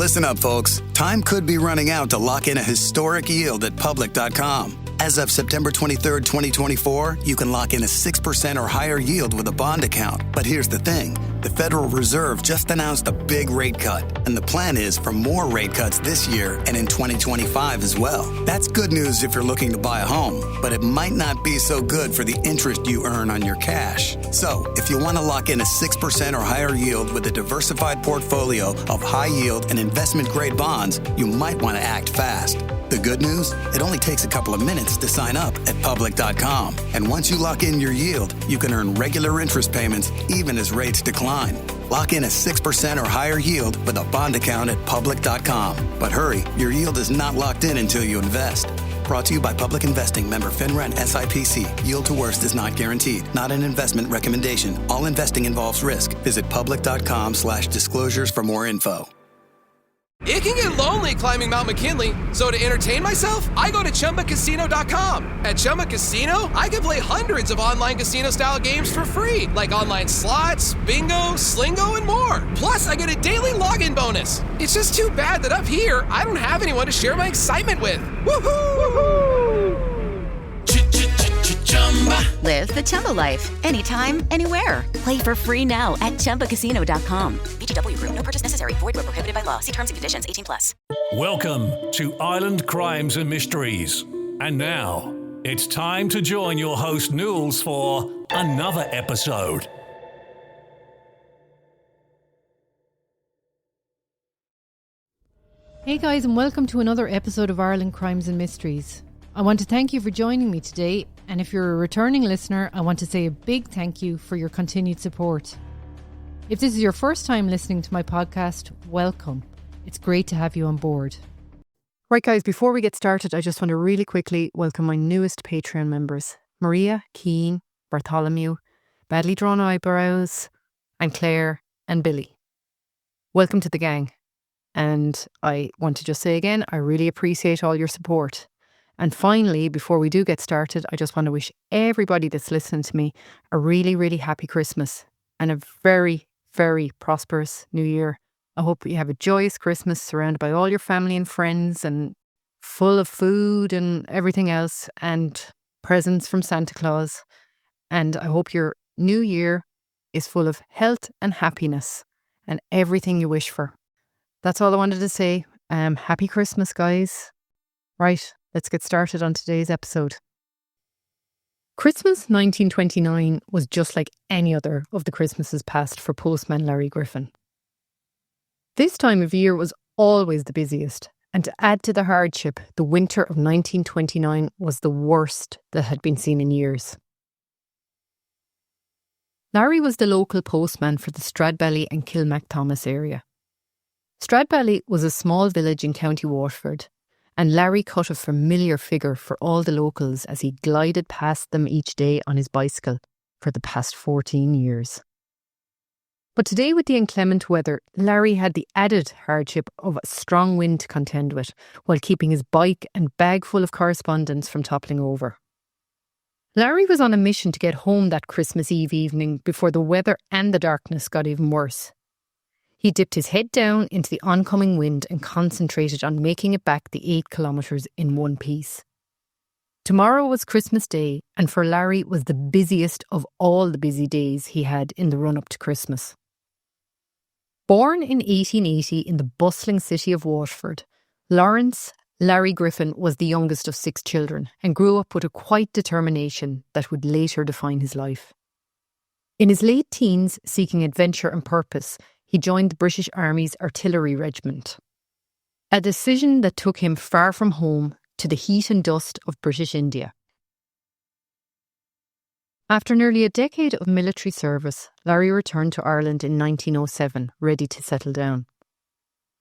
Listen up, folks. Time could be running out to lock in a historic yield at public.com. As of September 23rd, 2024, you can lock in a 6% or higher yield with a bond account. But here's the thing. The Federal Reserve just announced a big rate cut, and the plan is for more rate cuts this year and in 2025 as well. That's good news if you're looking to buy a home, but it might not be so good for the interest you earn on your cash. So, if you want to lock in a 6% or higher yield with a diversified portfolio of high yield and investment-grade bonds, you might want to act fast. The good news? It only takes a couple of minutes to sign up at public.com. And once you lock in your yield, you can earn regular interest payments even as rates decline. Lock in a 6% or higher yield with a bond account at public.com. But hurry, your yield is not locked in until you invest. Brought to you by Public Investing, member FINRA and SIPC. Yield to worst is not guaranteed. Not an investment recommendation. All investing involves risk. Visit public.com/disclosures for more info. It can get lonely climbing Mount McKinley, so to entertain myself, I go to ChumbaCasino.com. At Chumba Casino, I can play hundreds of online casino-style games for free, like online slots, bingo, Slingo, and more. Plus, I get a daily login bonus. It's just too bad that up here, I don't have anyone to share my excitement with. Woohoo! Woohoo! Live the Chumba life. Anytime, anywhere. Play for free now at ChumbaCasino.com. VGW Group. No purchase necessary. Void where prohibited by law. See terms and conditions. 18+. Welcome to Island Crimes and Mysteries. And now, it's time to join your host Nules for another episode. Hey guys, and welcome to another episode of Ireland Crimes and Mysteries. I want to thank you for joining me today, and if you're a returning listener, I want to say a big thank you for your continued support. If this is your first time listening to my podcast, welcome. It's great to have you on board. Right guys, before we get started, I just want to really quickly welcome my newest Patreon members, Maria, Keane, Bartholomew, Badly Drawn Eyebrows, and Claire and Billy. Welcome to the gang. And I want to just say again, I really appreciate all your support. And finally, before we do get started, I just want to wish everybody that's listening to me a really, really happy Christmas and a very, very prosperous New Year. I hope you have a joyous Christmas surrounded by all your family and friends and full of food and everything else and presents from Santa Claus. And I hope your New Year is full of health and happiness and everything you wish for. That's all I wanted to say. Happy Christmas, guys. Right. Let's get started on today's episode. Christmas 1929 was just like any other of the Christmases past for Postman Larry Griffin. This time of year was always the busiest, and to add to the hardship, the winter of 1929 was the worst that had been seen in years. Larry was the local postman for the Stradbally and Kilmacthomas area. Stradbally was a small village in County Waterford, and Larry cut a familiar figure for all the locals as he glided past them each day on his bicycle for the past 14 years. But today, with the inclement weather, Larry had the added hardship of a strong wind to contend with, while keeping his bike and bag full of correspondence from toppling over. Larry was on a mission to get home that Christmas Eve evening before the weather and the darkness got even worse. He dipped his head down into the oncoming wind and concentrated on making it back the 8 kilometres in one piece. Tomorrow was Christmas Day, and for Larry was the busiest of all the busy days he had in the run-up to Christmas. Born in 1880 in the bustling city of Waterford, Lawrence Larry Griffin was the youngest of 6 children and grew up with a quiet determination that would later define his life. In his late teens, seeking adventure and purpose, he joined the British Army's Artillery Regiment. A decision that took him far from home to the heat and dust of British India. After nearly a decade of military service, Larry returned to Ireland in 1907, ready to settle down.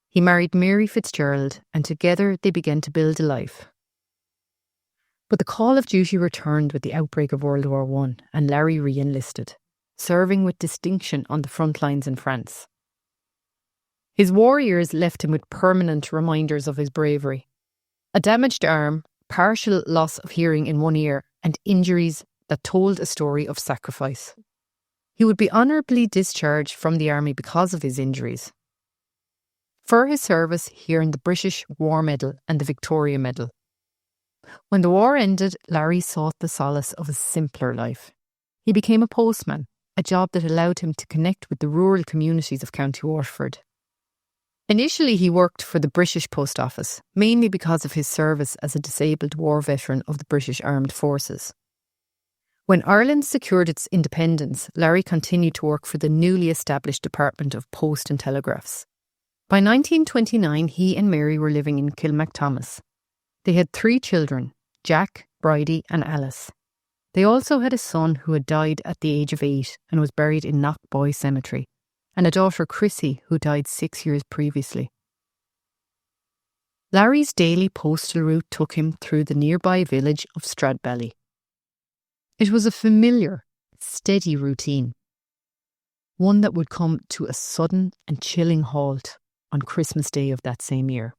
He married Mary Fitzgerald, and together they began to build a life. But the call of duty returned with the outbreak of World War I, and Larry re-enlisted, serving with distinction on the front lines in France. His war years left him with permanent reminders of his bravery. A damaged arm, partial loss of hearing in one ear, and injuries that told a story of sacrifice. He would be honourably discharged from the army because of his injuries. For his service, he earned the British War Medal and the Victoria Medal. When the war ended, Larry sought the solace of a simpler life. He became a postman, a job that allowed him to connect with the rural communities of County Waterford. Initially, he worked for the British Post Office, mainly because of his service as a disabled war veteran of the British Armed Forces. When Ireland secured its independence, Larry continued to work for the newly established Department of Post and Telegraphs. By 1929, he and Mary were living in Kilmacthomas. They had 3 children, Jack, Bridie and Alice. They also had a son who had died at the age of 8 and was buried in Knockboy Cemetery, and a daughter, Chrissy, who died 6 years previously. Larry's daily postal route took him through the nearby village of Stradbally. It was a familiar, steady routine, one that would come to a sudden and chilling halt on Christmas Day of that same year.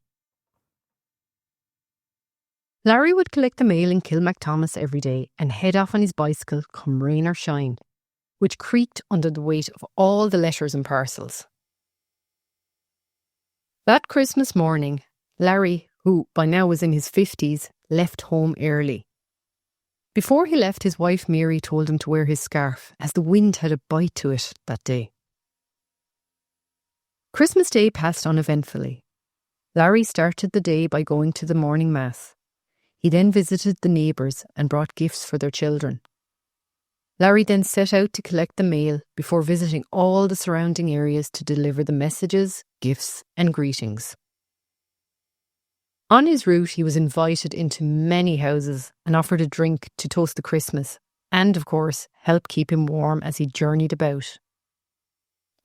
Larry would collect the mail in Kilmacthomas every day and head off on his bicycle come rain or shine, which creaked under the weight of all the letters and parcels. That Christmas morning, Larry, who by now was in his 50s, left home early. Before he left, his wife Mary told him to wear his scarf, as the wind had a bite to it that day. Christmas Day passed uneventfully. Larry started the day by going to the morning mass. He then visited the neighbours and brought gifts for their children. Larry then set out to collect the mail before visiting all the surrounding areas to deliver the messages, gifts and greetings. On his route, he was invited into many houses and offered a drink to toast the Christmas and, of course, help keep him warm as he journeyed about.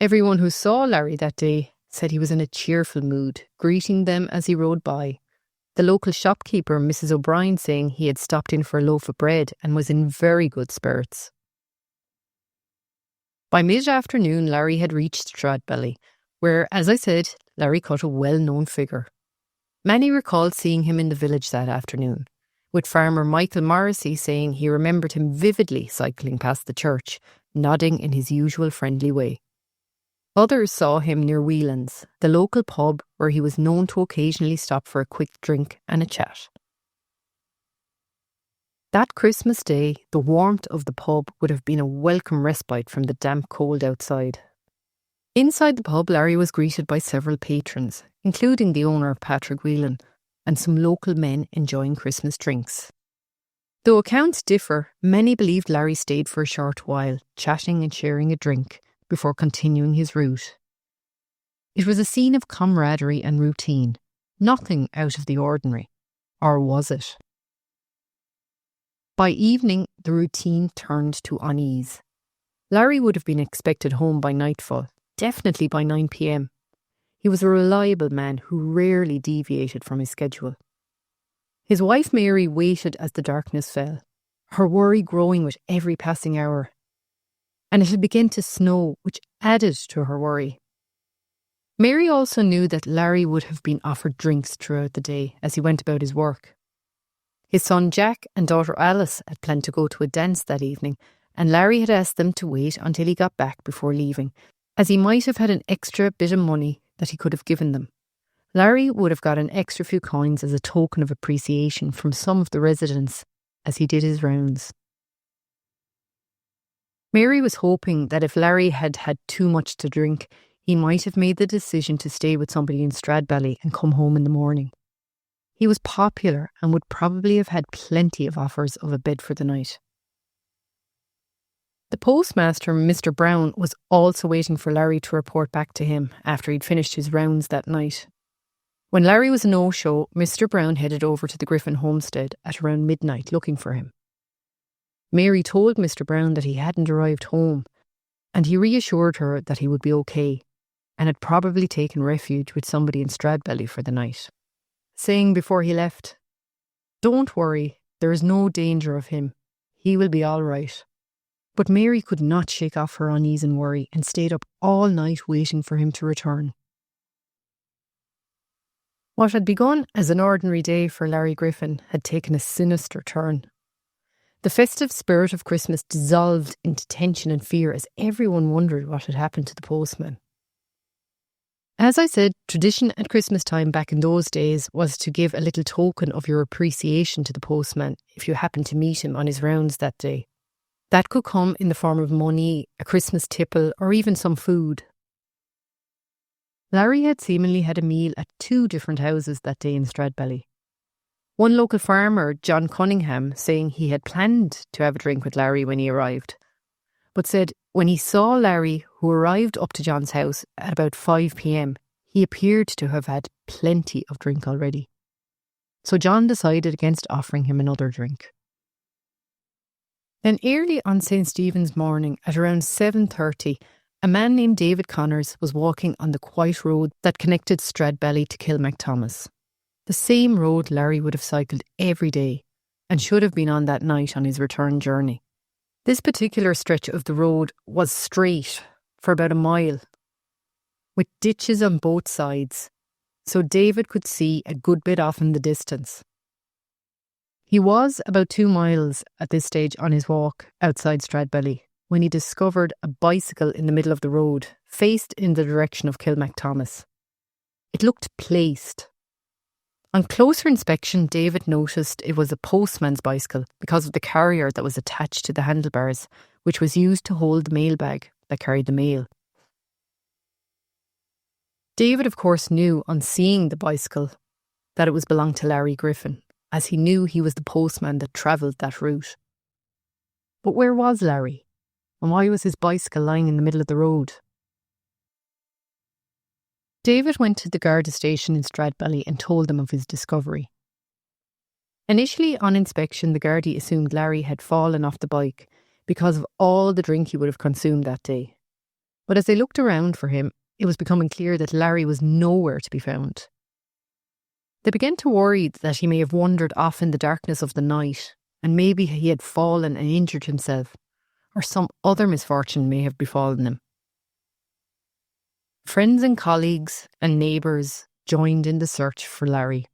Everyone who saw Larry that day said he was in a cheerful mood, greeting them as he rode by. The local shopkeeper, Mrs. O'Brien, saying he had stopped in for a loaf of bread and was in very good spirits. By mid-afternoon, Larry had reached Stradbally, where, as I said, Larry cut a well-known figure. Many recalled seeing him in the village that afternoon, with farmer Michael Morrissey saying he remembered him vividly cycling past the church, nodding in his usual friendly way. Others saw him near Whelan's, the local pub where he was known to occasionally stop for a quick drink and a chat. That Christmas Day, the warmth of the pub would have been a welcome respite from the damp cold outside. Inside the pub, Larry was greeted by several patrons, including the owner of Patrick Whelan, and some local men enjoying Christmas drinks. Though accounts differ, many believed Larry stayed for a short while, chatting and sharing a drink, before continuing his route. It was a scene of camaraderie and routine, nothing out of the ordinary. Or was it? By evening, the routine turned to unease. Larry would have been expected home by nightfall, definitely by 9 p.m. He was a reliable man who rarely deviated from his schedule. His wife Mary waited as the darkness fell, her worry growing with every passing hour. And it had begun to snow, which added to her worry. Mary also knew that Larry would have been offered drinks throughout the day as he went about his work. His son Jack and daughter Alice had planned to go to a dance that evening, and Larry had asked them to wait until he got back before leaving, as he might have had an extra bit of money that he could have given them. Larry would have got an extra few coins as a token of appreciation from some of the residents as he did his rounds. Mary was hoping that if Larry had had too much to drink, he might have made the decision to stay with somebody in Stradbally and come home in the morning. He was popular and would probably have had plenty of offers of a bed for the night. The postmaster, Mr. Brown, was also waiting for Larry to report back to him after he'd finished his rounds that night. When Larry was a no-show, Mr. Brown headed over to the Griffin homestead at around midnight looking for him. Mary told Mr. Brown that he hadn't arrived home, and he reassured her that he would be okay and had probably taken refuge with somebody in Stradbally for the night, saying before he left, "Don't worry, there is no danger of him. He will be all right." But Mary could not shake off her unease and worry and stayed up all night waiting for him to return. What had begun as an ordinary day for Larry Griffin had taken a sinister turn. The festive spirit of Christmas dissolved into tension and fear as everyone wondered what had happened to the postman. As I said, tradition at Christmas time back in those days was to give a little token of your appreciation to the postman if you happened to meet him on his rounds that day. That could come in the form of money, a Christmas tipple, or even some food. Larry had seemingly had a meal at 2 different houses that day in Stradbally. One local farmer, John Cunningham, saying he had planned to have a drink with Larry when he arrived, but said when he saw Larry, who arrived up to John's house at about 5 p.m, he appeared to have had plenty of drink already. So John decided against offering him another drink. Then early on St. Stephen's morning at around 7:30, a man named David Connors was walking on the quiet road that connected Stradbally to Kilmacthomas. The same road Larry would have cycled every day and should have been on that night on his return journey. This particular stretch of the road was straight for about a mile, with ditches on both sides, so David could see a good bit off in the distance. He was about 2 miles at this stage on his walk outside Stradbally when he discovered a bicycle in the middle of the road, faced in the direction of Kilmacthomas. It looked placed. On closer inspection, David noticed it was a postman's bicycle because of the carrier that was attached to the handlebars, which was used to hold the mailbag that carried the mail. David, of course, knew on seeing the bicycle that it belonged to Larry Griffin, as he knew he was the postman that travelled that route. But where was Larry? And why was his bicycle lying in the middle of the road? David went to the Garda station in Stradbally and told them of his discovery. Initially, on inspection, the Gardaí assumed Larry had fallen off the bike because of all the drink he would have consumed that day. But as they looked around for him, it was becoming clear that Larry was nowhere to be found. They began to worry that he may have wandered off in the darkness of the night, and maybe he had fallen and injured himself, or some other misfortune may have befallen him. Friends and colleagues and neighbours joined in the search for Larry.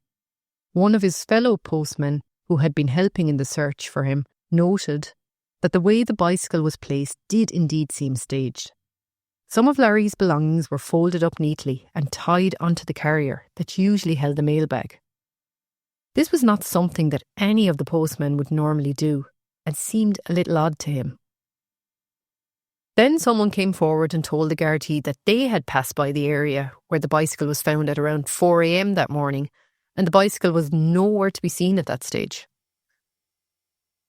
One of his fellow postmen, who had been helping in the search for him, noted that the way the bicycle was placed did indeed seem staged. Some of Larry's belongings were folded up neatly and tied onto the carrier that usually held the mailbag. This was not something that any of the postmen would normally do, and seemed a little odd to him. Then someone came forward and told the Gardaí that they had passed by the area where the bicycle was found at around 4 a.m. that morning, and the bicycle was nowhere to be seen at that stage.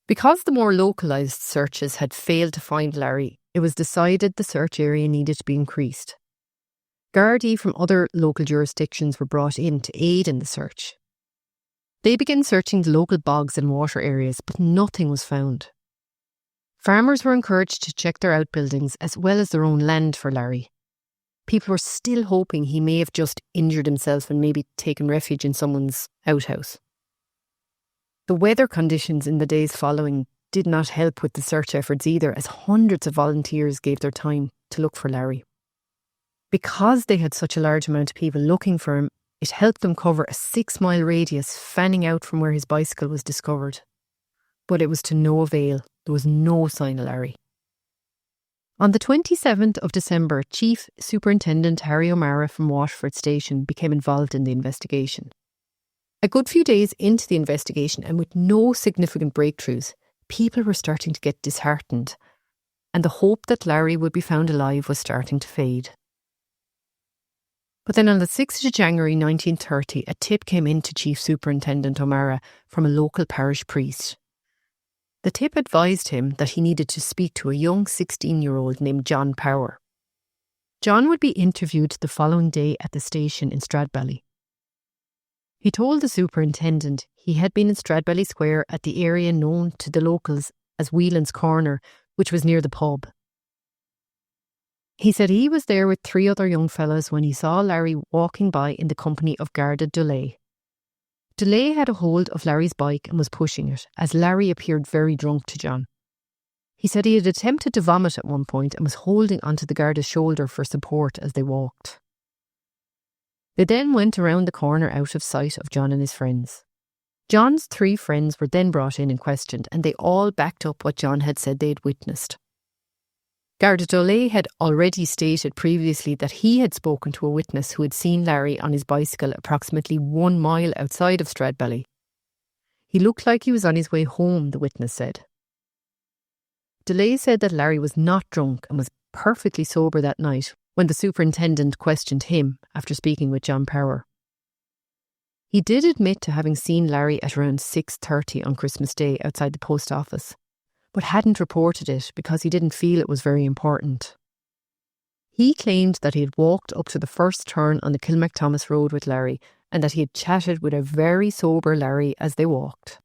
Because the more localised searches had failed to find Larry, it was decided the search area needed to be increased. Gardaí from other local jurisdictions were brought in to aid in the search. They began searching the local bogs and water areas, but nothing was found. Farmers were encouraged to check their outbuildings as well as their own land for Larry. People were still hoping he may have just injured himself and maybe taken refuge in someone's outhouse. The weather conditions in the days following did not help with the search efforts either, as hundreds of volunteers gave their time to look for Larry. Because they had such a large amount of people looking for him, it helped them cover a 6-mile radius fanning out from where his bicycle was discovered. But it was to no avail. There was no sign of Larry. On the 27th of December, Chief Superintendent Harry O'Mara from Waterford Station became involved in the investigation. A good few days into the investigation, and with no significant breakthroughs, people were starting to get disheartened, and the hope that Larry would be found alive was starting to fade. But then on the 6th of January 1930, a tip came in to Chief Superintendent O'Mara from a local parish priest. The tip advised him that he needed to speak to a young 16-year-old named John Power. John would be interviewed the following day at the station in Stradbally. He told the superintendent he had been in Stradbally Square at the area known to the locals as Whelan's Corner, which was near the pub. He said he was there with 3 other young fellas when he saw Larry walking by in the company of Garda Delay. Delay had a hold of Larry's bike and was pushing it, as Larry appeared very drunk to John. He said he had attempted to vomit at one point and was holding onto the Garda's shoulder for support as they walked. They then went around the corner out of sight of John and his friends. John's 3 friends were then brought in and questioned, and they all backed up what John had said they had witnessed. Garda Dole had already stated previously that he had spoken to a witness who had seen Larry on his bicycle approximately 1 mile outside of Stradbally. He looked like he was on his way home, the witness said. Dole said that Larry was not drunk and was perfectly sober that night when the superintendent questioned him after speaking with John Power. He did admit to having seen Larry at around 6:30 on Christmas Day outside the post office, but hadn't reported it because he didn't feel it was very important. He claimed that he had walked up to the first turn on the Kilmacthomas Road with Larry and that he had chatted with a very sober Larry as they walked.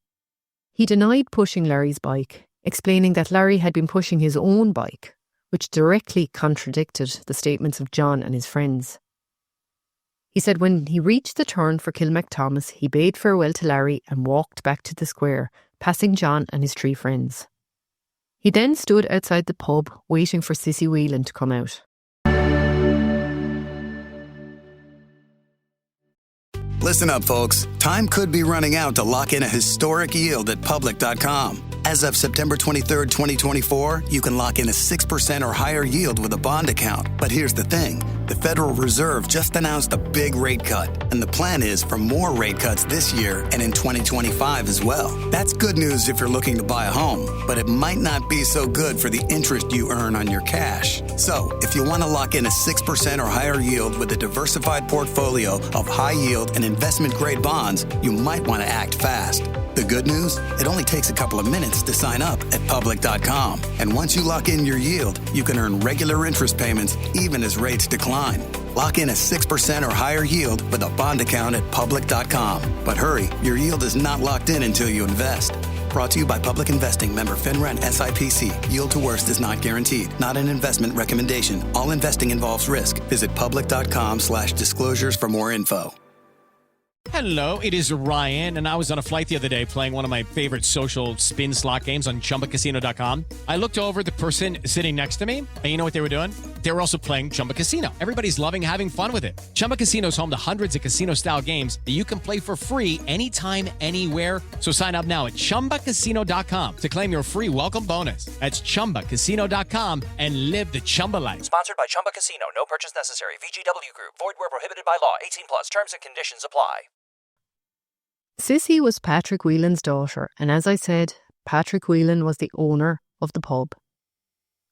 He denied pushing Larry's bike, explaining that Larry had been pushing his own bike, which directly contradicted the statements of John and his friends. He said when he reached the turn for Kilmacthomas, he bade farewell to Larry and walked back to the square, passing John and his 3 friends. He then stood outside the pub waiting for Sissy Whelan to come out. Listen up, folks. Time could be running out to lock in a historic yield at public.com. As of September 23rd, 2024, you can lock in a 6% or higher yield with a bond account. But here's the thing. The Federal Reserve just announced a big rate cut, and the plan is for more rate cuts this year and in 2025 as well. That's good news if you're looking to buy a home, but it might not be so good for the interest you earn on your cash. So, if you want to lock in a 6% or higher yield with a diversified portfolio of high yield and investment-grade bonds, you might want to act fast. The good news? It only takes a couple of minutes to sign up at public.com. And once you lock in your yield, you can earn regular interest payments even as rates decline. Lock in a 6% or higher yield with a bond account at public.com. But hurry, your yield is not locked in until you invest. Brought to you by Public Investing, member FINRA and SIPC. Yield to worst is not guaranteed. Not an investment recommendation. All investing involves risk. Visit public.com/disclosures for more info. Hello, it is Ryan, and I was on a flight the other day playing one of my favorite social spin slot games on ChumbaCasino.com. I looked over at the person sitting next to me, and you know what they were doing? They were also playing Chumba Casino. Everybody's loving having fun with it. Chumba Casino is home to hundreds of casino-style games that you can play for free anytime, anywhere. So sign up now at ChumbaCasino.com to claim your free welcome bonus. That's ChumbaCasino.com and live the Chumba life. Sponsored by Chumba Casino. No purchase necessary. VGW Group. Void where prohibited by law. 18 plus. Terms and conditions apply. Sissy was Patrick Whelan's daughter, and as I said, Patrick Whelan was the owner of the pub.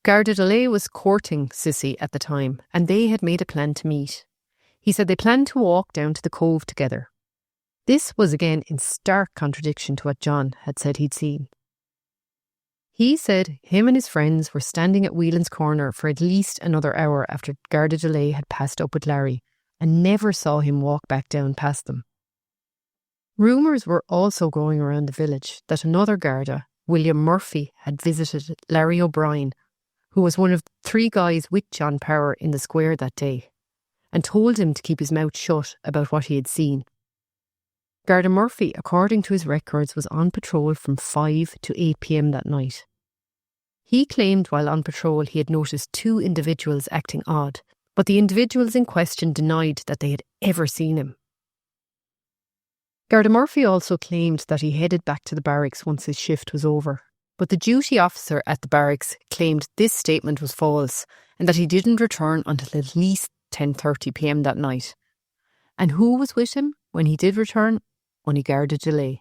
Garda Dole was courting Sissy at the time, and they had made a plan to meet. He said they planned to walk down to the cove together. This was again in stark contradiction to what John had said he'd seen. He said him and his friends were standing at Whelan's corner for at least another hour after Garda Dole had passed up with Larry, and never saw him walk back down past them. Rumours were also going around the village that another Garda, William Murphy, had visited Larry O'Brien, who was one of 3 guys with John Power in the square that day, and told him to keep his mouth shut about what he had seen. Garda Murphy, according to his records, was on patrol from 5 to 8 p.m. that night. He claimed while on patrol he had noticed 2 individuals acting odd, but the individuals in question denied that they had ever seen him. Garda Murphy also claimed that he headed back to the barracks once his shift was over, but the duty officer at the barracks claimed this statement was false and that he didn't return until at least 10:30 p.m. that night. And who was with him when he did return? Only Garda Dole.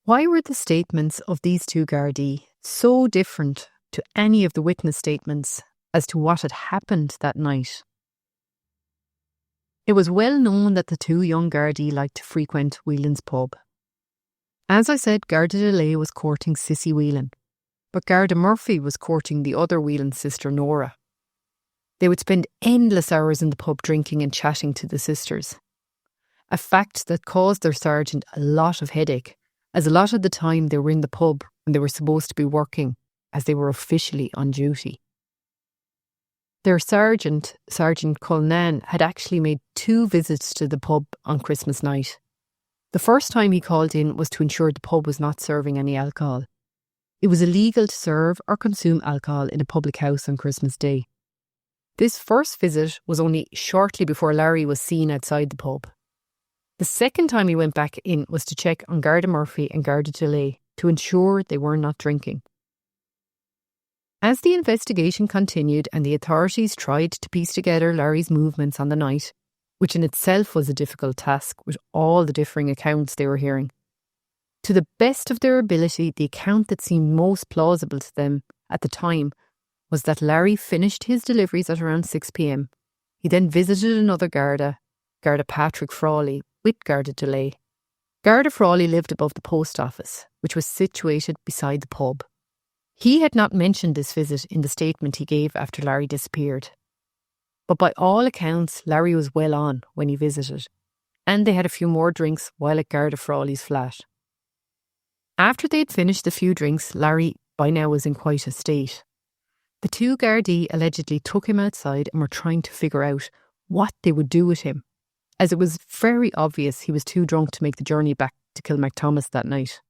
Why were the statements of these 2 Gardaí so different to any of the witness statements as to what had happened that night? It was well known that the 2 young Gardaí liked to frequent Whelan's pub. As I said, Garda Dole was courting Sissy Whelan, but Garda Murphy was courting the other Whelan sister, Nora. They would spend endless hours in the pub drinking and chatting to the sisters, a fact that caused their sergeant a lot of headache, as a lot of the time they were in the pub when they were supposed to be working, as they were officially on duty. Their sergeant, Sergeant Culnan, had actually made 2 visits to the pub on Christmas night. The first time he called in was to ensure the pub was not serving any alcohol. It was illegal to serve or consume alcohol in a public house on Christmas Day. This first visit was only shortly before Larry was seen outside the pub. The second time he went back in was to check on Garda Murphy and Garda Dole to ensure they were not drinking. As the investigation continued and the authorities tried to piece together Larry's movements on the night, which in itself was a difficult task with all the differing accounts they were hearing, to the best of their ability, the account that seemed most plausible to them at the time was that Larry finished his deliveries at around 6 p.m. He then visited another Garda Patrick Frawley, with Garda Delay. Garda Frawley lived above the post office, which was situated beside the pub. He had not mentioned this visit in the statement he gave after Larry disappeared. But by all accounts, Larry was well on when he visited, and they had a few more drinks while at Garda Frawley's flat. After they had finished the few drinks, Larry by now was in quite a state. The two Gardaí allegedly took him outside and were trying to figure out what they would do with him, as it was very obvious he was too drunk to make the journey back to Kilmacthomas that night.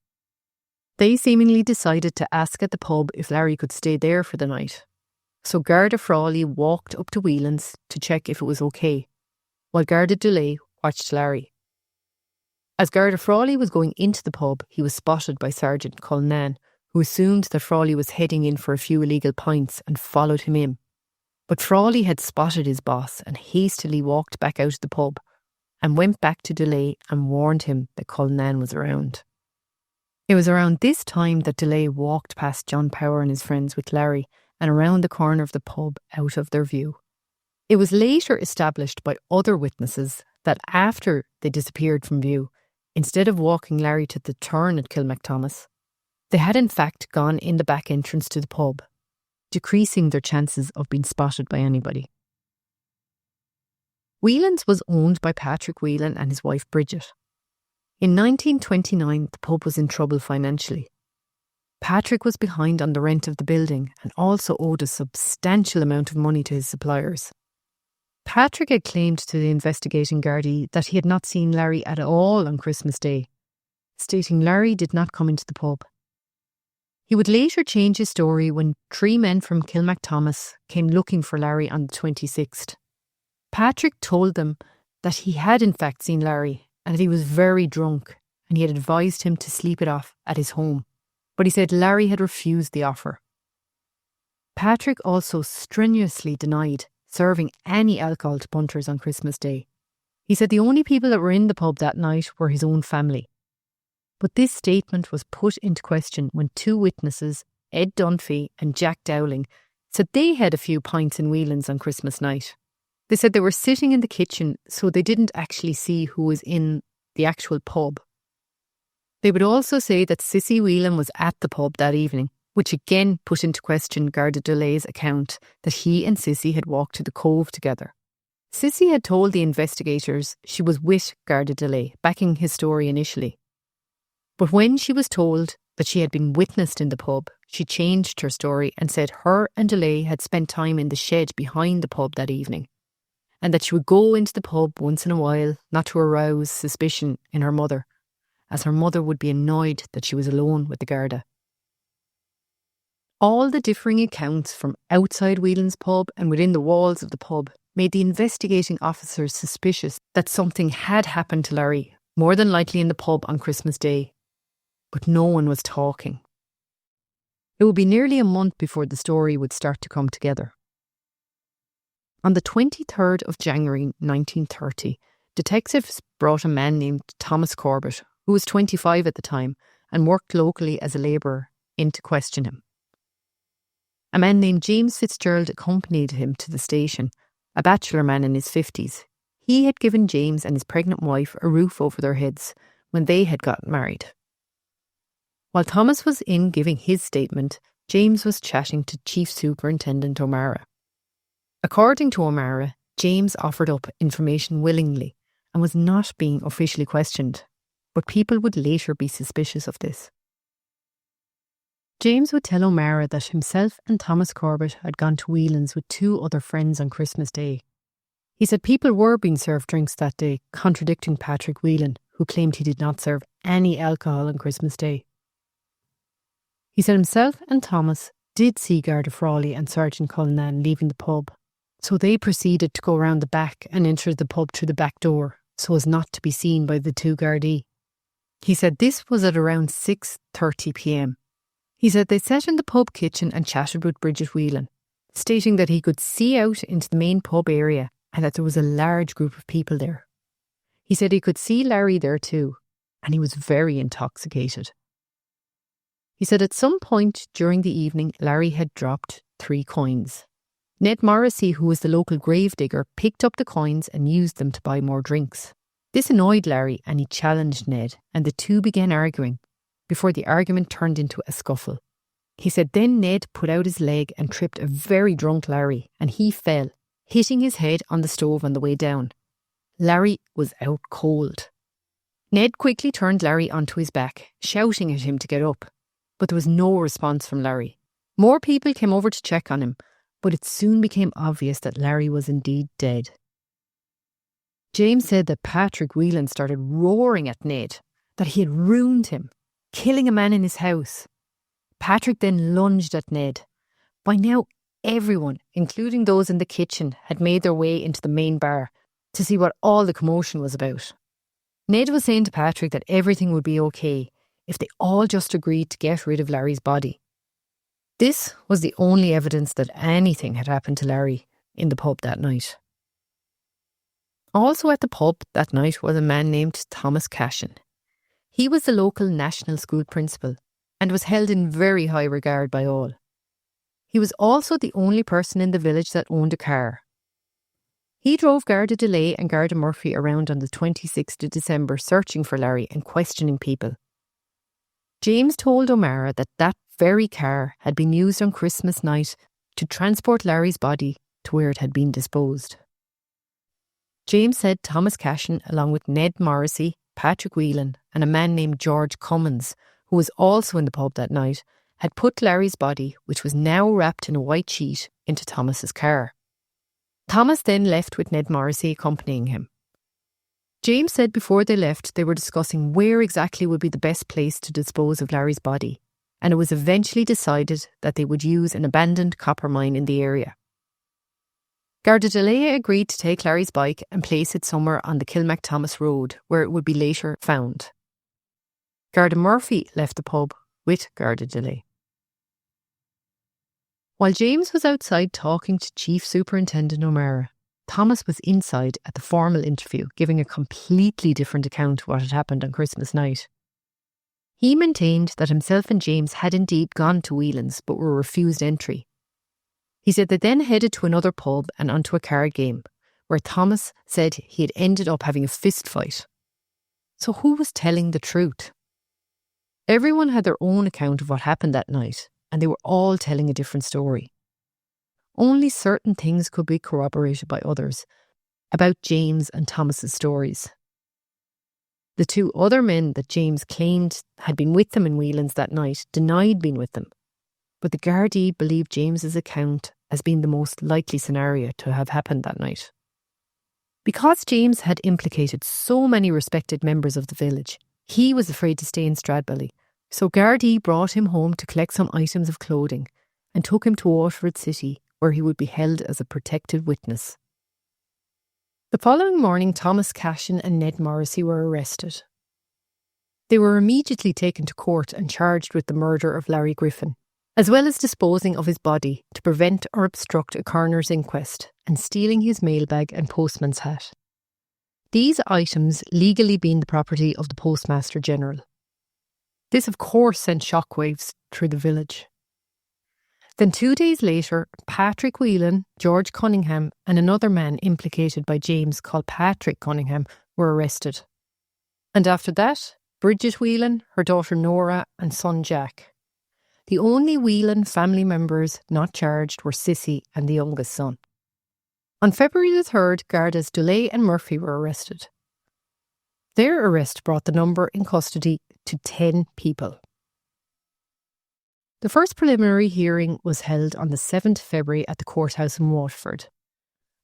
They seemingly decided to ask at the pub if Larry could stay there for the night. So Garda Frawley walked up to Whelan's to check if it was okay, while Garda Delay watched Larry. As Garda Frawley was going into the pub, he was spotted by Sergeant Cullinan, who assumed that Frawley was heading in for a few illegal pints and followed him in. But Frawley had spotted his boss and hastily walked back out of the pub and went back to Delay and warned him that Cullinan was around. It was around this time that Delay walked past John Power and his friends with Larry and around the corner of the pub out of their view. It was later established by other witnesses that after they disappeared from view, instead of walking Larry to the turn at Kilmacthomas, they had in fact gone in the back entrance to the pub, decreasing their chances of being spotted by anybody. Whelan's was owned by Patrick Whelan and his wife Bridget. In 1929, the pub was in trouble financially. Patrick was behind on the rent of the building and also owed a substantial amount of money to his suppliers. Patrick had claimed to the investigating Gardaí that he had not seen Larry at all on Christmas Day, stating Larry did not come into the pub. He would later change his story when 3 men from Kilmacthomas came looking for Larry on the 26th. Patrick told them that he had in fact seen Larry and that he was very drunk and he had advised him to sleep it off at his home, but he said Larry had refused the offer. Patrick also strenuously denied serving any alcohol to punters on Christmas Day. He said the only people that were in the pub that night were his own family. But this statement was put into question when 2 witnesses, Ed Dunphy and Jack Dowling, said they had a few pints in Whelan's on Christmas night. They said they were sitting in the kitchen, so they didn't actually see who was in the actual pub. They would also say that Sissy Whelan was at the pub that evening, which again put into question Garda Delay's account that he and Sissy had walked to the Cove together. Sissy had told the investigators she was with Garda Delay, backing his story initially. But when she was told that she had been witnessed in the pub, she changed her story and said her and Delay had spent time in the shed behind the pub that evening, and that she would go into the pub once in a while not to arouse suspicion in her mother, as her mother would be annoyed that she was alone with the Garda. All the differing accounts from outside Whelan's pub and within the walls of the pub made the investigating officers suspicious that something had happened to Larry, more than likely in the pub on Christmas Day. But no one was talking. It would be nearly a month before the story would start to come together. On the 23rd of January 1930, detectives brought a man named Thomas Corbett, who was 25 at the time and worked locally as a labourer, in to question him. A man named James Fitzgerald accompanied him to the station, a bachelor man in his 50s. He had given James and his pregnant wife a roof over their heads when they had gotten married. While Thomas was in giving his statement, James was chatting to Chief Superintendent O'Mara. According to O'Mara, James offered up information willingly and was not being officially questioned, but people would later be suspicious of this. James would tell O'Mara that himself and Thomas Corbett had gone to Whelan's with 2 other friends on Christmas Day. He said people were being served drinks that day, contradicting Patrick Whelan, who claimed he did not serve any alcohol on Christmas Day. He said himself and Thomas did see Garda Frawley and Sergeant Cullinan leaving the pub, so they proceeded to go around the back and enter the pub through the back door, so as not to be seen by the 2 Gardaí. He said this was at around 6:30 p.m. He said they sat in the pub kitchen and chatted with Bridget Whelan, stating that he could see out into the main pub area and that there was a large group of people there. He said he could see Larry there too, and he was very intoxicated. He said at some point during the evening, Larry had dropped 3 coins. Ned Morrissey, who was the local gravedigger, picked up the coins and used them to buy more drinks. This annoyed Larry and he challenged Ned, and the two began arguing before the argument turned into a scuffle. He said then Ned put out his leg and tripped a very drunk Larry, and he fell, hitting his head on the stove on the way down. Larry was out cold. Ned quickly turned Larry onto his back, shouting at him to get up, but there was no response from Larry. More people came over to check on him, but it soon became obvious that Larry was indeed dead. James said that Patrick Whelan started roaring at Ned, that he had ruined him, killing a man in his house. Patrick then lunged at Ned. By now, everyone, including those in the kitchen, had made their way into the main bar to see what all the commotion was about. Ned was saying to Patrick that everything would be okay if they all just agreed to get rid of Larry's body. This was the only evidence that anything had happened to Larry in the pub that night. Also at the pub that night was a man named Thomas Cashin. He was the local national school principal and was held in very high regard by all. He was also the only person in the village that owned a car. He drove Garda DeLay and Garda Murphy around on the 26th of December searching for Larry and questioning people. James told O'Mara that that very car had been used on Christmas night to transport Larry's body to where it had been disposed. James said Thomas Cashin, along with Ned Morrissey, Patrick Whelan and a man named George Cummins, who was also in the pub that night, had put Larry's body, which was now wrapped in a white sheet, into Thomas's car. Thomas then left with Ned Morrissey accompanying him. James said before they left they were discussing where exactly would be the best place to dispose of Larry's body, and it was eventually decided that they would use an abandoned copper mine in the area. Garda DeLay agreed to take Larry's bike and place it somewhere on the Kilmacthomas Road, where it would be later found. Garda Murphy left the pub with Garda DeLay. While James was outside talking to Chief Superintendent O'Mara, Thomas was inside at the formal interview, giving a completely different account of what had happened on Christmas night. He maintained that himself and James had indeed gone to Whelan's but were refused entry. He said they then headed to another pub and onto a card game, where Thomas said he had ended up having a fist fight. So who was telling the truth? Everyone had their own account of what happened that night, and they were all telling a different story. Only certain things could be corroborated by others about James and Thomas's stories. The 2 other men that James claimed had been with them in Whelan's that night denied being with them, but the Gardaí believed James's account as being the most likely scenario to have happened that night. Because James had implicated so many respected members of the village, he was afraid to stay in Stradbally, so Gardaí brought him home to collect some items of clothing and took him to Waterford City, where he would be held as a protected witness. The following morning, Thomas Cashin and Ned Morrissey were arrested. They were immediately taken to court and charged with the murder of Larry Griffin, as well as disposing of his body to prevent or obstruct a coroner's inquest and stealing his mailbag and postman's hat. These items legally being the property of the Postmaster General. This of course sent shockwaves through the village. Then 2 days later, Patrick Whelan, George Cunningham and another man implicated by James called Patrick Cunningham were arrested. And after that, Bridget Whelan, her daughter Nora and son Jack. The only Whelan family members not charged were Sissy and the youngest son. On February the 3rd, Gardas DeLay and Murphy were arrested. Their arrest brought the number in custody to 10 people. The first preliminary hearing was held on the 7th February at the courthouse in Waterford.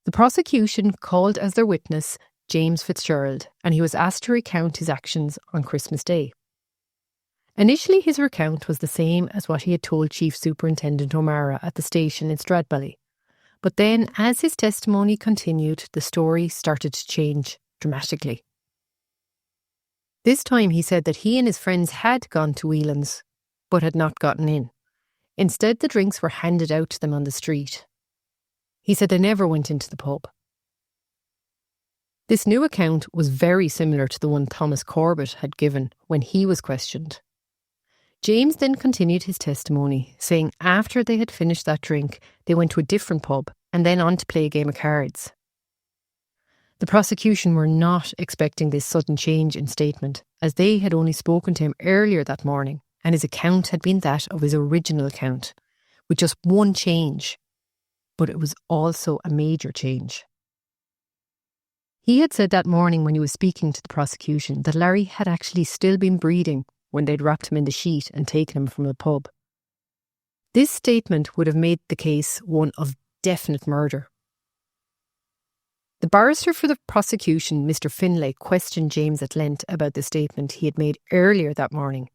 The prosecution called as their witness James Fitzgerald, and he was asked to recount his actions on Christmas Day. Initially, his recount was the same as what he had told Chief Superintendent O'Mara at the station in Stradbally. But then, as his testimony continued, the story started to change dramatically. This time he said that he and his friends had gone to Whelan's but had not gotten in. Instead, the drinks were handed out to them on the street. He said they never went into the pub. This new account was very similar to the one Thomas Corbett had given when he was questioned. James then continued his testimony, saying after they had finished that drink, they went to a different pub and then on to play a game of cards. The prosecution were not expecting this sudden change in statement, as they had only spoken to him earlier that morning, and his account had been that of his original account, with just one change. But it was also a major change. He had said that morning when he was speaking to the prosecution that Larry had actually still been breathing when they'd wrapped him in the sheet and taken him from the pub. This statement would have made the case one of definite murder. The barrister for the prosecution, Mr. Finlay, questioned James at length about the statement he had made earlier that morning,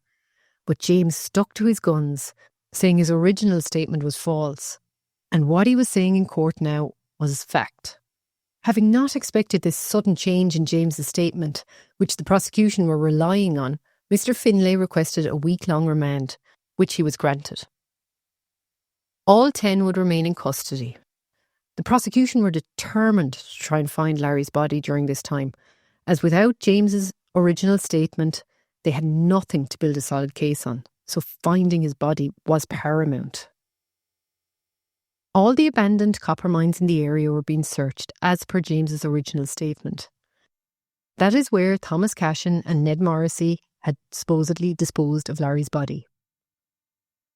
but James stuck to his guns, saying his original statement was false, and what he was saying in court now was fact. Having not expected this sudden change in James's statement, which the prosecution were relying on, Mr. Finlay requested a week-long remand, which he was granted. All 10 would remain in custody. The prosecution were determined to try and find Larry's body during this time, as without James's original statement, they had nothing to build a solid case on, so finding his body was paramount. All the abandoned copper mines in the area were being searched as per James's original statement. That is where Thomas Cashin and Ned Morrissey had supposedly disposed of Larry's body.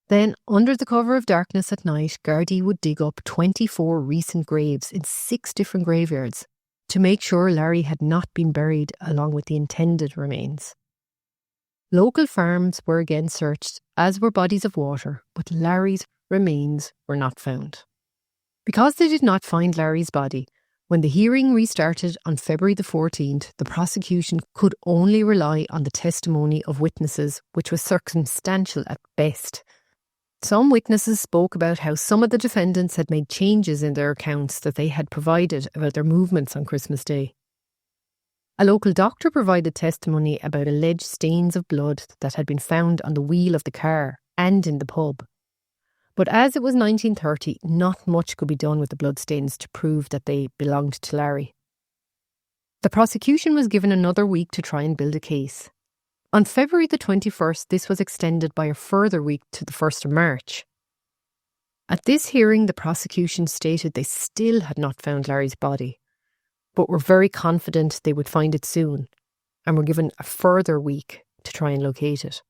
Then, under the cover of darkness at night, Gardaí would dig up 24 recent graves in 6 different graveyards to make sure Larry had not been buried along with the intended remains. Local farms were again searched, as were bodies of water, but Larry's remains were not found. Because they did not find Larry's body, when the hearing restarted on February the 14th, the prosecution could only rely on the testimony of witnesses, which was circumstantial at best. Some witnesses spoke about how some of the defendants had made changes in their accounts that they had provided about their movements on Christmas Day. A local doctor provided testimony about alleged stains of blood that had been found on the wheel of the car and in the pub. But as it was 1930, not much could be done with the bloodstains to prove that they belonged to Larry. The prosecution was given another week to try and build a case. On February the 21st, this was extended by a further week to the 1st of March. At this hearing, the prosecution stated they still had not found Larry's body, but were very confident they would find it soon, and were given a further week to try and locate it.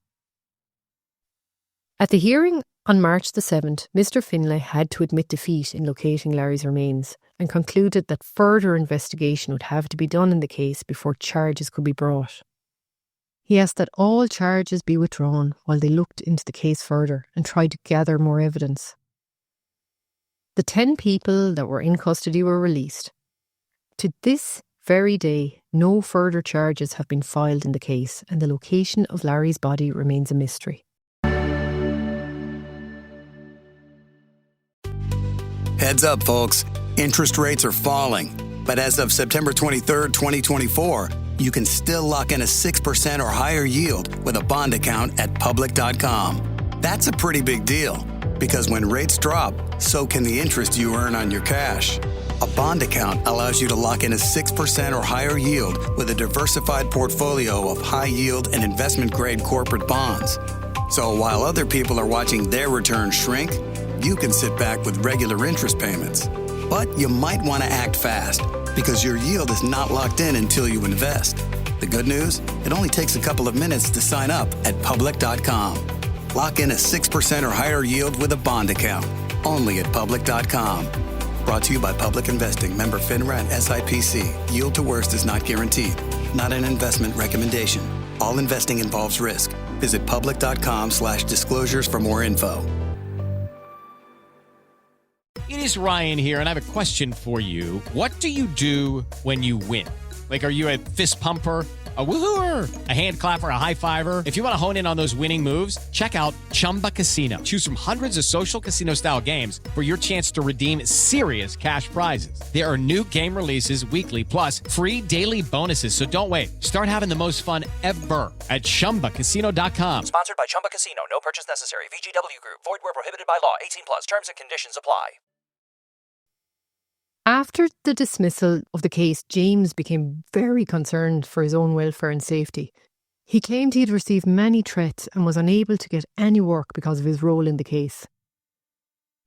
At the hearing on March the 7th, Mr. Finlay had to admit defeat in locating Larry's remains and concluded that further investigation would have to be done in the case before charges could be brought. He asked that all charges be withdrawn while they looked into the case further and tried to gather more evidence. The 10 people that were in custody were released. To this very day, no further charges have been filed in the case, and the location of Larry's body remains a mystery. Heads up, folks. Interest rates are falling. But as of September 23rd, 2024, you can still lock in a 6% or higher yield with a bond account at public.com. That's a pretty big deal, because when rates drop, so can the interest you earn on your cash. A bond account allows you to lock in a 6% or higher yield with a diversified portfolio of high-yield and investment-grade corporate bonds. So while other people are watching their returns shrink, you can sit back with regular interest payments. But you might want to act fast, because your yield is not locked in until you invest. The good news? It only takes a couple of minutes to sign up at public.com. Lock in a 6% or higher yield with a bond account, only at public.com. Brought to you by Public Investing, member FINRA and SIPC. Yield to worst is not guaranteed. Not an investment recommendation. All investing involves risk. Visit public.com/disclosures for more info. It is Ryan here, and I have a question for you. What do you do when you win? Like, are you a fist pumper? A woohooer, a hand clapper, a high fiver. If you want to hone in on those winning moves, check out Chumba Casino. Choose from hundreds of social casino style games for your chance to redeem serious cash prizes. There are new game releases weekly, plus free daily bonuses. So don't wait. Start having the most fun ever at ChumbaCasino.com. Sponsored by Chumba Casino. No purchase necessary. VGW Group. Void where prohibited by law. 18 plus. Terms and conditions apply. After the dismissal of the case, James became very concerned for his own welfare and safety. He claimed he had received many threats and was unable to get any work because of his role in the case.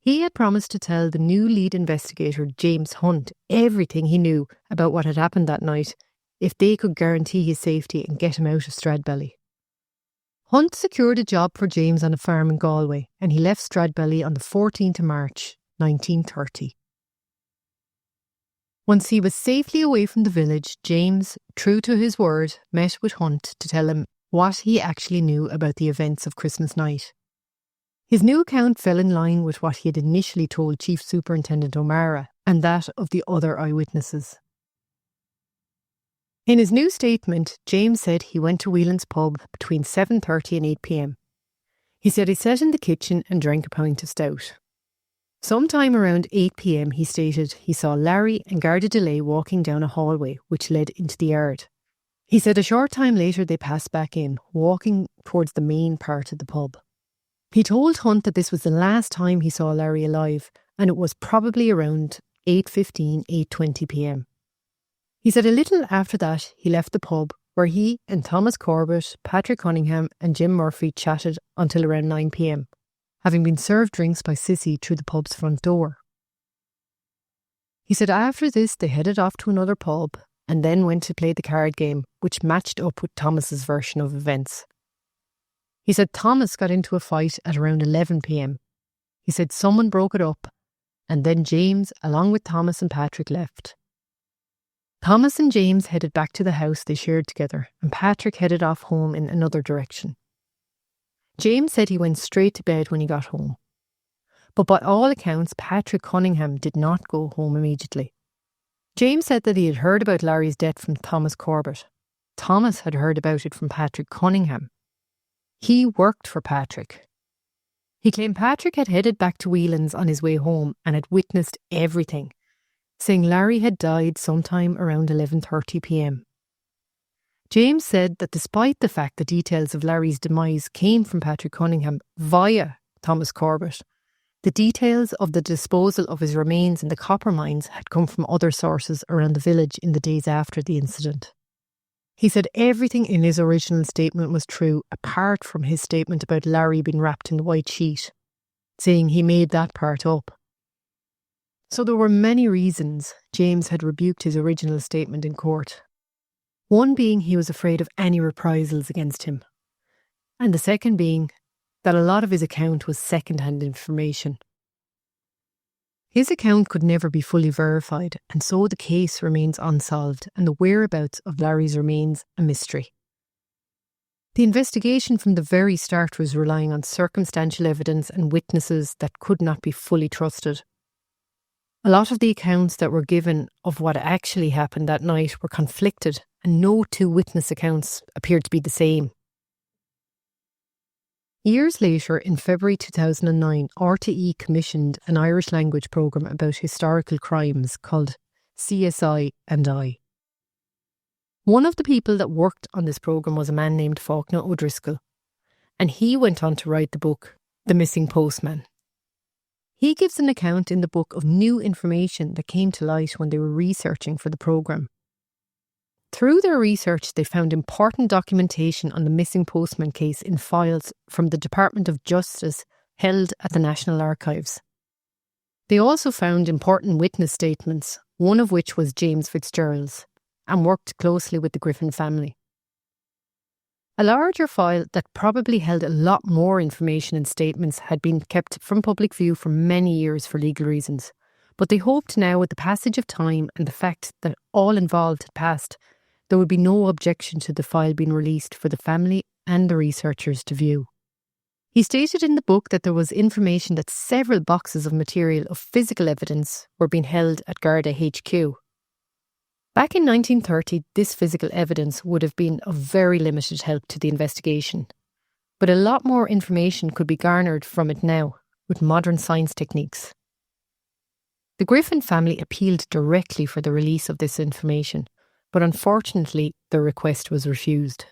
He had promised to tell the new lead investigator, James Hunt, everything he knew about what had happened that night if they could guarantee his safety and get him out of Stradbally. Hunt secured a job for James on a farm in Galway, and he left Stradbally on the 14th of March, 1930. Once he was safely away from the village, James, true to his word, met with Hunt to tell him what he actually knew about the events of Christmas night. His new account fell in line with what he had initially told Chief Superintendent O'Mara and that of the other eyewitnesses. In his new statement, James said he went to Whelan's pub between 7:30 and 8 p.m. He said he sat in the kitchen and drank a pint of stout. Sometime around 8 p.m, he stated he saw Larry and Garda Delay walking down a hallway which led into the yard. He said a short time later they passed back in, walking towards the main part of the pub. He told Hunt that this was the last time he saw Larry alive, and it was probably around 8:15, 8:20 p.m. He said a little after that he left the pub, where he and Thomas Corbett, Patrick Cunningham and Jim Murphy chatted until around 9 p.m. having been served drinks by Sissy through the pub's front door. He said after this they headed off to another pub and then went to play the card game, which matched up with Thomas's version of events. He said Thomas got into a fight at around 11 p.m. He said someone broke it up, and then James, along with Thomas and Patrick, left. Thomas and James headed back to the house they shared together, and Patrick headed off home in another direction. James said he went straight to bed when he got home. But by all accounts, Patrick Cunningham did not go home immediately. James said that he had heard about Larry's death from Thomas Corbett. Thomas had heard about it from Patrick Cunningham. He worked for Patrick. He claimed Patrick had headed back to Whelan's on his way home and had witnessed everything, saying Larry had died sometime around 11:30 p.m. James said that despite the fact the details of Larry's demise came from Patrick Cunningham via Thomas Corbett, the details of the disposal of his remains in the copper mines had come from other sources around the village in the days after the incident. He said everything in his original statement was true, apart from his statement about Larry being wrapped in the white sheet, saying he made that part up. So there were many reasons James had rebuked his original statement in court. One being he was afraid of any reprisals against him, and the second being that a lot of his account was second-hand information. His account could never be fully verified, and so the case remains unsolved and the whereabouts of Larry's remains a mystery. The investigation from the very start was relying on circumstantial evidence and witnesses that could not be fully trusted. A lot of the accounts that were given of what actually happened that night were conflicted, and no two witness accounts appeared to be the same. Years later, in February 2009, RTE commissioned an Irish language programme about historical crimes called CSI and I. One of the people that worked on this programme was a man named Faulkner O'Driscoll, and he went on to write the book, The Missing Postman. He gives an account in the book of new information that came to light when they were researching for the programme. Through their research, they found important documentation on the missing postman case in files from the Department of Justice held at the National Archives. They also found important witness statements, one of which was James Fitzgerald's, and worked closely with the Griffin family. A larger file that probably held a lot more information and statements had been kept from public view for many years for legal reasons, but they hoped now, with the passage of time and the fact that all involved had passed, there would be no objection to the file being released for the family and the researchers to view. He stated in the book that there was information that several boxes of material of physical evidence were being held at Garda HQ. Back in 1930, this physical evidence would have been of very limited help to the investigation. But a lot more information could be garnered from it now, with modern science techniques. The Griffin family appealed directly for the release of this information, but unfortunately their request was refused.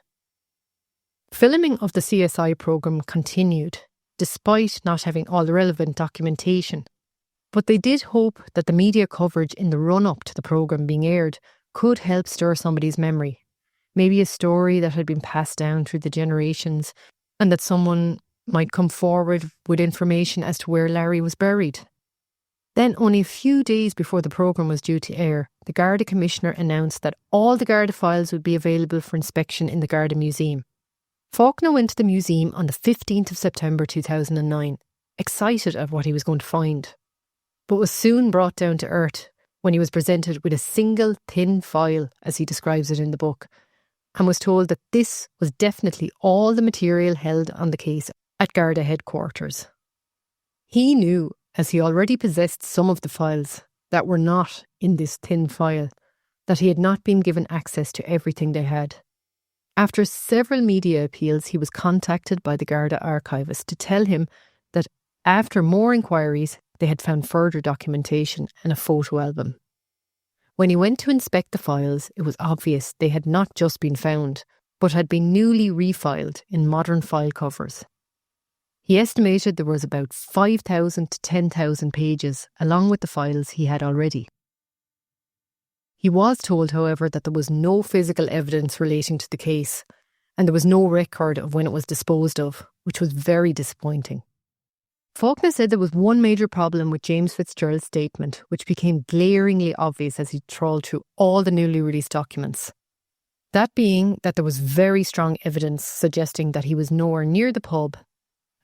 Filming of the CSI programme continued, despite not having all the relevant documentation. But they did hope that the media coverage in the run-up to the programme being aired could help stir somebody's memory. Maybe a story that had been passed down through the generations, and that someone might come forward with information as to where Larry was buried. Then, only a few days before the programme was due to air, the Garda Commissioner announced that all the Garda files would be available for inspection in the Garda Museum. Faulkner went to the museum on the 15th of September 2009, excited at what he was going to find, but was soon brought down to earth when he was presented with a single thin file, as he describes it in the book, and was told that this was definitely all the material held on the case at Garda headquarters. He knew, as he already possessed some of the files that were not in this thin file, that he had not been given access to everything they had. After several media appeals, he was contacted by the Garda archivist to tell him that after more inquiries, they had found further documentation and a photo album. When he went to inspect the files, it was obvious they had not just been found, but had been newly refiled in modern file covers. He estimated there was about 5,000 to 10,000 pages, along with the files he had already. He was told, however, that there was no physical evidence relating to the case, and there was no record of when it was disposed of, which was very disappointing. Faulkner said there was one major problem with James Fitzgerald's statement, which became glaringly obvious as he trawled through all the newly released documents. That being that there was very strong evidence suggesting that he was nowhere near the pub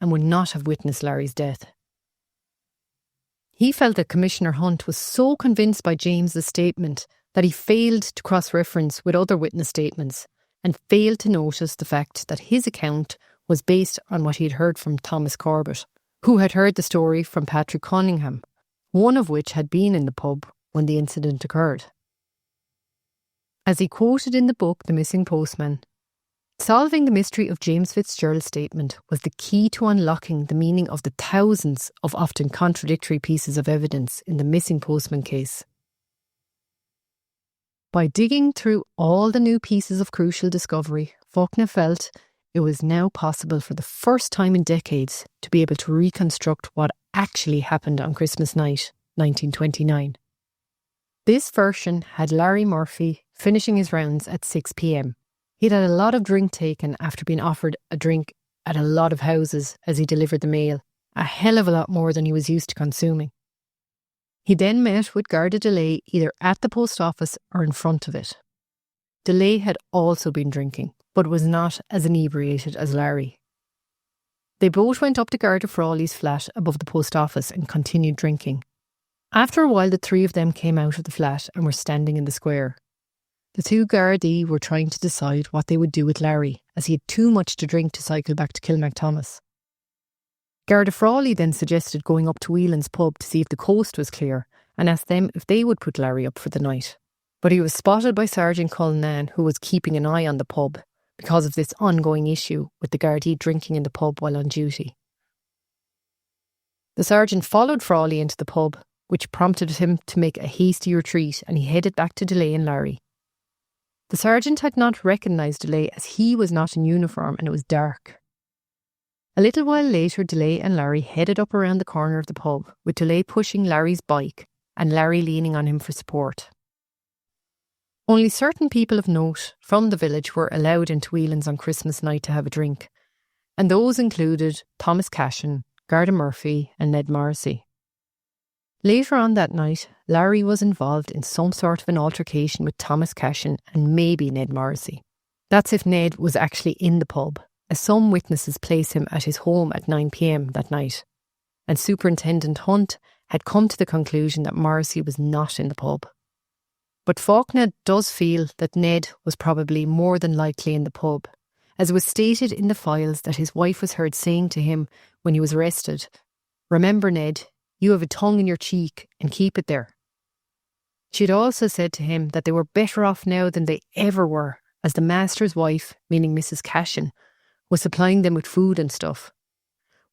and would not have witnessed Larry's death. He felt that Commissioner Hunt was so convinced by James's statement that he failed to cross-reference with other witness statements and failed to notice the fact that his account was based on what he had heard from Thomas Corbett, who had heard the story from Patrick Cunningham, one of which had been in the pub when the incident occurred. As he quoted in the book The Missing Postman, solving the mystery of James Fitzgerald's statement was the key to unlocking the meaning of the thousands of often contradictory pieces of evidence in the missing postman case. By digging through all the new pieces of crucial discovery, Faulkner felt it was now possible for the first time in decades to be able to reconstruct what actually happened on Christmas night, 1929. This version had Larry Murphy finishing his rounds at 6 p.m. He'd had a lot of drink taken after being offered a drink at a lot of houses as he delivered the mail, a hell of a lot more than he was used to consuming. He then met with Garda Delay either at the post office or in front of it. Delay had also been drinking, but was not as inebriated as Larry. They both went up to Garda Frawley's flat above the post office and continued drinking. After a while, the three of them came out of the flat and were standing in the square. The two Gardaí were trying to decide what they would do with Larry, as he had too much to drink to cycle back to Kilmacthomas. Garda Frawley then suggested going up to Whelan's pub to see if the coast was clear and asked them if they would put Larry up for the night. But he was spotted by Sergeant Cullinan, who was keeping an eye on the pub because of this ongoing issue with the Gardaí drinking in the pub while on duty. The sergeant followed Frawley into the pub, which prompted him to make a hasty retreat, and he headed back to Delay and Larry. The sergeant had not recognised Delay as he was not in uniform and it was dark. A little while later, Delay and Larry headed up around the corner of the pub, with Delay pushing Larry's bike and Larry leaning on him for support. Only certain people of note from the village were allowed into Whelan's on Christmas night to have a drink, and those included Thomas Cashin, Garda Murphy and Ned Morrissey. Later on that night, Larry was involved in some sort of an altercation with Thomas Cashin and maybe Ned Morrissey. That's if Ned was actually in the pub, as some witnesses place him at his home at 9 p.m. that night, and Superintendent Hunt had come to the conclusion that Morrissey was not in the pub. But Faulkner does feel that Ned was probably more than likely in the pub, as it was stated in the files that his wife was heard saying to him when he was arrested, "Remember, Ned, you have a tongue in your cheek and keep it there." She'd also said to him that they were better off now than they ever were, as the master's wife, meaning Mrs. Cashin, was supplying them with food and stuff,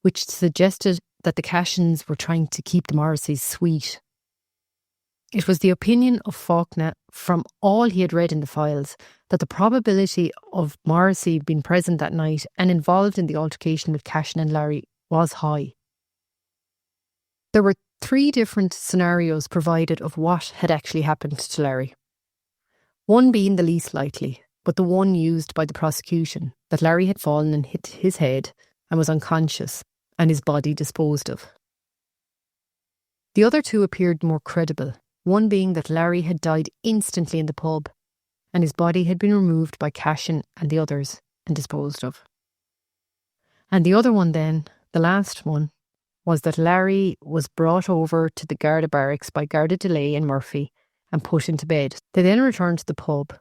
which suggested that the Cashins were trying to keep the Morrisseys sweet. It was the opinion of Faulkner, from all he had read in the files, that the probability of Morrissey being present that night and involved in the altercation with Cashin and Larry was high. There were 3 different scenarios provided of what had actually happened to Larry. One being the least likely, but the one used by the prosecution, that Larry had fallen and hit his head and was unconscious, and his body disposed of. The other 2 appeared more credible, one being that Larry had died instantly in the pub, and his body had been removed by Cashin and the others and disposed of. And the other one then, the last one, was that Larry was brought over to the Garda barracks by Garda Delay and Murphy and put into bed. They then returned to the pub.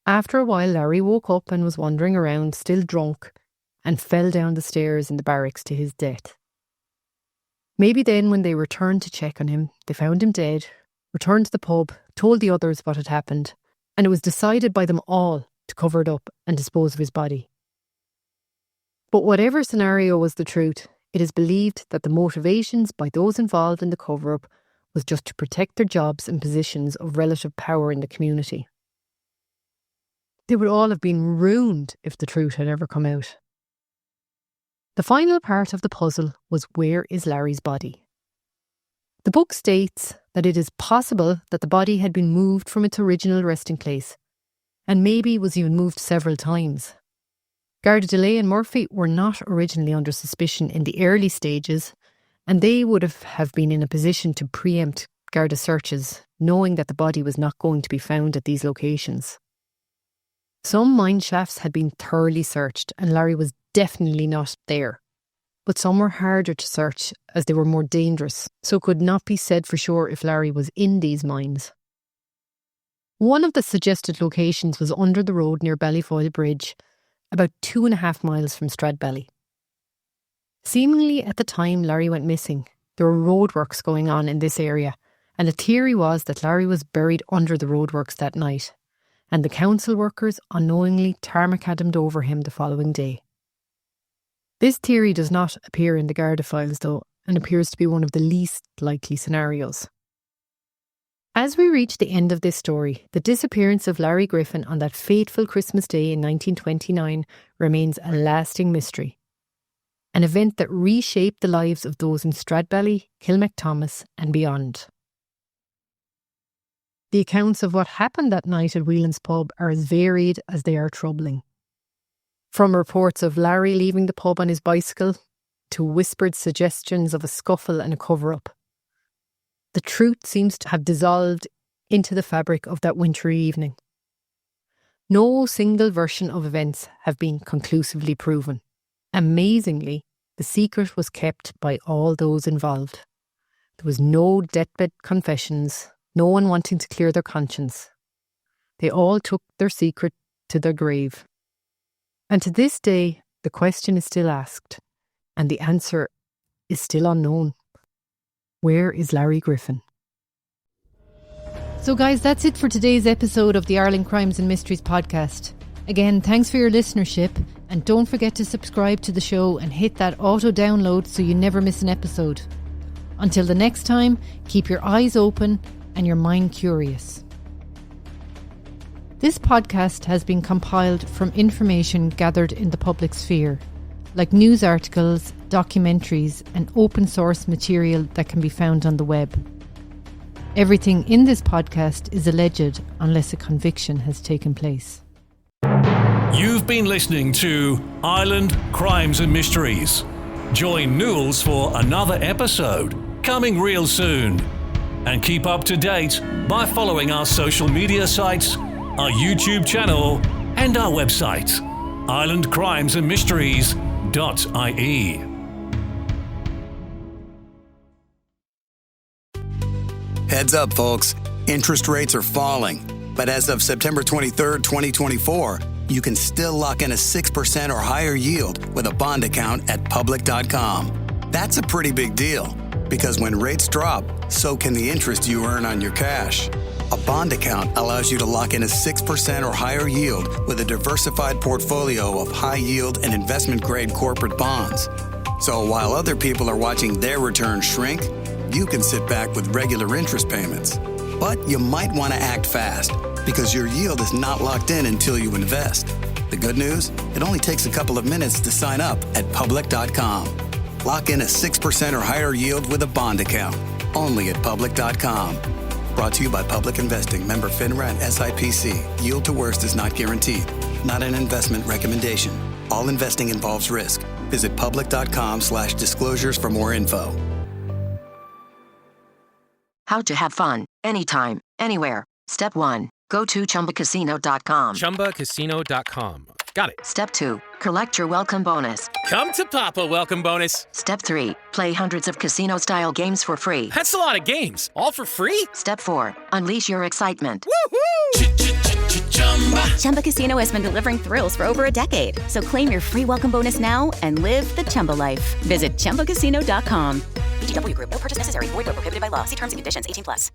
After a while, Larry woke up and was wandering around, still drunk, and fell down the stairs in the barracks to his death. Maybe then, when they returned to check on him, they found him dead, returned to the pub, told the others what had happened, and it was decided by them all to cover it up and dispose of his body. But whatever scenario was the truth, it is believed that the motivations by those involved in the cover-up was just to protect their jobs and positions of relative power in the community. They would all have been ruined if the truth had ever come out. The final part of the puzzle was, where is Larry's body? The book states that it is possible that the body had been moved from its original resting place, and maybe was even moved several times. Garda Delay and Murphy were not originally under suspicion in the early stages, and they would have been in a position to preempt Garda searches, knowing that the body was not going to be found at these locations. Some mine shafts had been thoroughly searched, and Larry was definitely not there. But some were harder to search as they were more dangerous, so it could not be said for sure if Larry was in these mines. One of the suggested locations was under the road near Ballyfoyle Bridge, about 2.5 miles from Stradbally. Seemingly at the time Larry went missing, there were roadworks going on in this area, and the theory was that Larry was buried under the roadworks that night, and the council workers unknowingly tarmacadammed over him the following day. This theory does not appear in the Garda files though, and appears to be one of the least likely scenarios. As we reach the end of this story, the disappearance of Larry Griffin on that fateful Christmas Day in 1929 remains a lasting mystery. An event that reshaped the lives of those in Stradbally, Kilmacthomas and beyond. The accounts of what happened that night at Whelan's pub are as varied as they are troubling. From reports of Larry leaving the pub on his bicycle, to whispered suggestions of a scuffle and a cover-up. The truth seems to have dissolved into the fabric of that wintry evening. No single version of events have been conclusively proven. Amazingly, the secret was kept by all those involved. There was no deathbed confessions, no one wanting to clear their conscience. They all took their secret to their grave. And to this day, the question is still asked, and the answer is still unknown. Where is Larry Griffin? So guys, that's it for today's episode of the Ireland Crimes and Mysteries podcast. Again, thanks for your listenership, and don't forget to subscribe to the show and hit that auto download so you never miss an episode. Until the next time, keep your eyes open and your mind curious. This podcast has been compiled from information gathered in the public sphere, like news articles, documentaries, and open source material that can be found on the web. Everything in this podcast is alleged unless a conviction has taken place. You've been listening to Ireland Crimes and Mysteries. Join Nules for another episode, coming real soon. And keep up to date by following our social media sites, our YouTube channel, and our website, irelandcrimesandmysteries.ie. Heads up, folks. Interest rates are falling. But as of September 23rd, 2024, you can still lock in a 6% or higher yield with a bond account at public.com. That's a pretty big deal. Because when rates drop, so can the interest you earn on your cash. A bond account allows you to lock in a 6% or higher yield with a diversified portfolio of high-yield and investment-grade corporate bonds. So while other people are watching their returns shrink, you can sit back with regular interest payments. But you might want to act fast, because your yield is not locked in until you invest. The good news? It only takes a couple of minutes to sign up at public.com. Lock in a 6% or higher yield with a bond account, only at public.com. Brought to you by Public Investing, member FINRA and SIPC. Yield to worst is not guaranteed. Not an investment recommendation. All investing involves risk. Visit public.com/disclosures for more info. How to have fun, anytime, anywhere. Step 1. Go to ChumbaCasino.com. ChumbaCasino.com. Got it. Step 2. Collect your welcome bonus. Come to Papa welcome bonus. Step 3. Play hundreds of casino-style games for free. That's a lot of games. All for free? Step 4. Unleash your excitement. Woohoo! Chumba Casino has been delivering thrills for over a decade. So claim your free welcome bonus now and live the Chumba life. Visit ChumbaCasino.com. VGW Group. No purchase necessary. Void where prohibited by law. See terms and conditions. 18+.